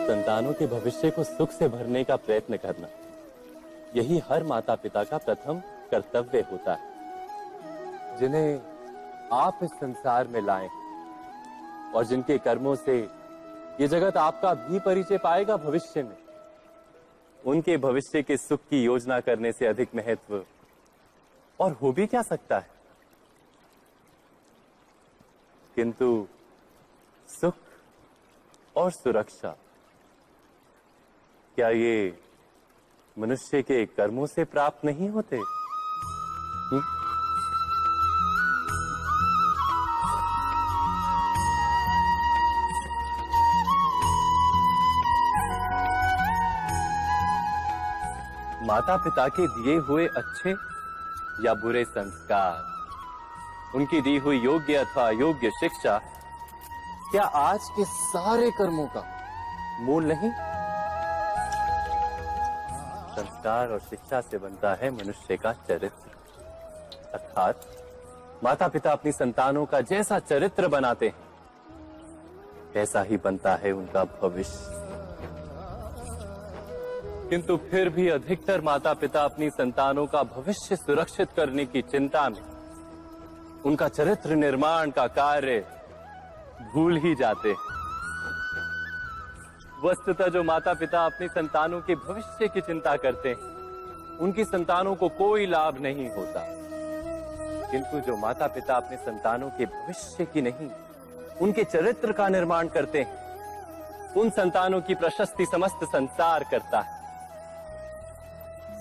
संतानों के भविष्य को सुख से भरने का प्रयत्न करना, यही हर माता पिता का प्रथम कर्तव्य होता है, जिन्हें आप इस संसार में लाए और जिनके कर्मों से ये जगत आपका भी परिचय पाएगा भविष्य में। उनके भविष्य के सुख की योजना करने से अधिक महत्व और हो भी क्या सकता है। किंतु सुख और सुरक्षा, क्या ये मनुष्य के कर्मों से प्राप्त नहीं होते? माता पिता के दिए हुए अच्छे या बुरे संस्कार, उनकी दी हुई योग्य अथवा अयोग्य शिक्षा, क्या आज के सारे कर्मों का मूल नहीं? संस्कार और शिक्षा से बनता है मनुष्य का चरित्र, अर्थात माता पिता अपनी संतानों का जैसा चरित्र बनाते हैं, वैसा ही बनता है उनका भविष्य। किंतु फिर भी अधिकतर माता पिता अपनी संतानों का भविष्य सुरक्षित करने की चिंता में उनका चरित्र निर्माण का कार्य भूल ही जाते हैं। वस्तुतः जो माता पिता अपनी संतानों के भविष्य की चिंता करते हैं, उनकी संतानों को कोई लाभ नहीं होता। किंतु जो माता पिता अपने संतानों के भविष्य की नहीं, उनके चरित्र का निर्माण करते हैं, उन संतानों की प्रशस्ति समस्त संसार करता है।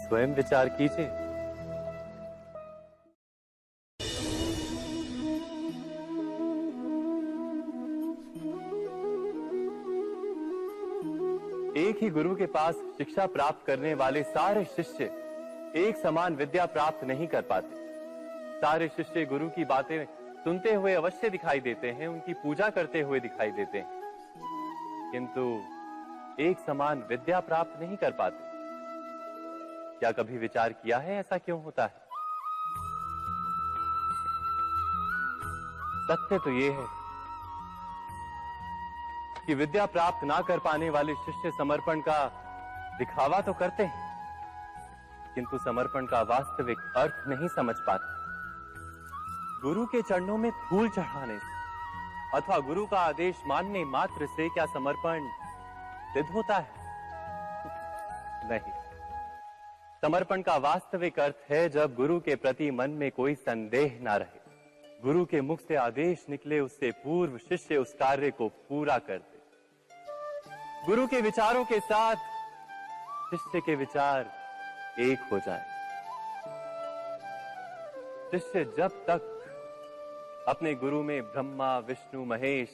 स्वयं विचार कीजिए। एक ही गुरु के पास शिक्षा प्राप्त करने वाले सारे शिष्य एक समान विद्या प्राप्त नहीं कर पाते। सारे शिष्य गुरु की बातें सुनते हुए अवश्य दिखाई देते हैं, उनकी पूजा करते हुए दिखाई देते हैं, किंतु एक समान विद्या प्राप्त नहीं कर पाते। क्या कभी विचार किया है ऐसा क्यों होता है? सत्य तो यह है कि विद्या प्राप्त ना कर पाने वाले शिष्य समर्पण का दिखावा तो करते हैं, किंतु समर्पण का वास्तविक अर्थ नहीं समझ पाते। गुरु के चरणों में फूल चढ़ाने से अथवा गुरु का आदेश मानने मात्र से क्या समर्पण सिद्ध होता है? नहीं। समर्पण का वास्तविक अर्थ है जब गुरु के प्रति मन में कोई संदेह ना रहे, गुरु के मुख से आदेश निकले उससे पूर्व शिष्य उस कार्य को पूरा कर दे। गुरु के विचारों के साथ शिष्य के विचार एक हो जाए। शिष्य जब तक अपने गुरु में ब्रह्मा विष्णु महेश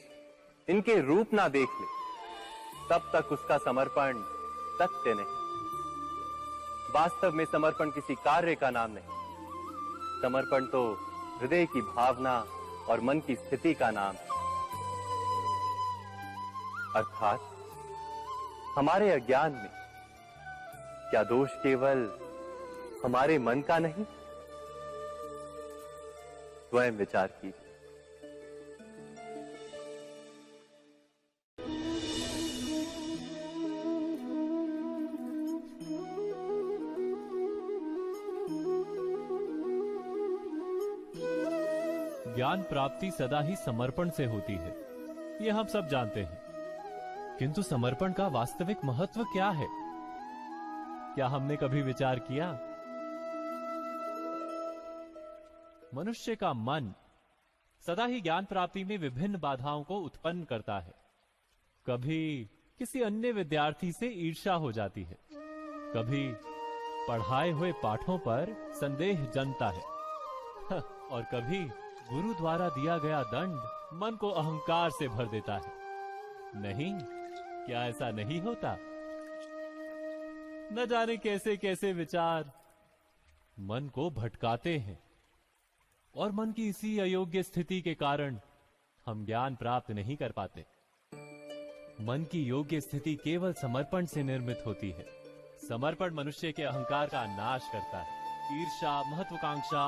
इनके रूप ना देख ले, तब तक उसका समर्पण सत्य नहीं। वास्तव में समर्पण किसी कार्य का नाम नहीं, समर्पण तो हृदय की भावना और मन की स्थिति का नाम है। अर्थात हमारे अज्ञान में क्या दोष केवल हमारे मन का नहीं? स्वयं विचार कीजिए। ज्ञान प्राप्ति सदा ही समर्पण से होती है, ये हम सब जानते हैं। किंतु समर्पण का वास्तविक महत्व क्या है? क्या हमने कभी विचार किया? मनुष्य का मन सदा ही ज्ञान प्राप्ति में विभिन्न बाधाओं को उत्पन्न करता है। कभी किसी अन्य विद्यार्थी से ईर्ष्या हो जाती है, कभी पढ़ाए हुए पाठों पर संदेह जन्मता है और कभी गुरु द्वारा दिया गया दंड मन को अहंकार से भर देता है। नहीं, क्या ऐसा नहीं होता? न जाने कैसे कैसे विचार मन को भटकाते हैं और मन की इसी अयोग्य स्थिति के कारण हम ज्ञान प्राप्त नहीं कर पाते। मन की योग्य स्थिति केवल समर्पण से निर्मित होती है। समर्पण मनुष्य के अहंकार का नाश करता है। ईर्ष्या, महत्वाकांक्षा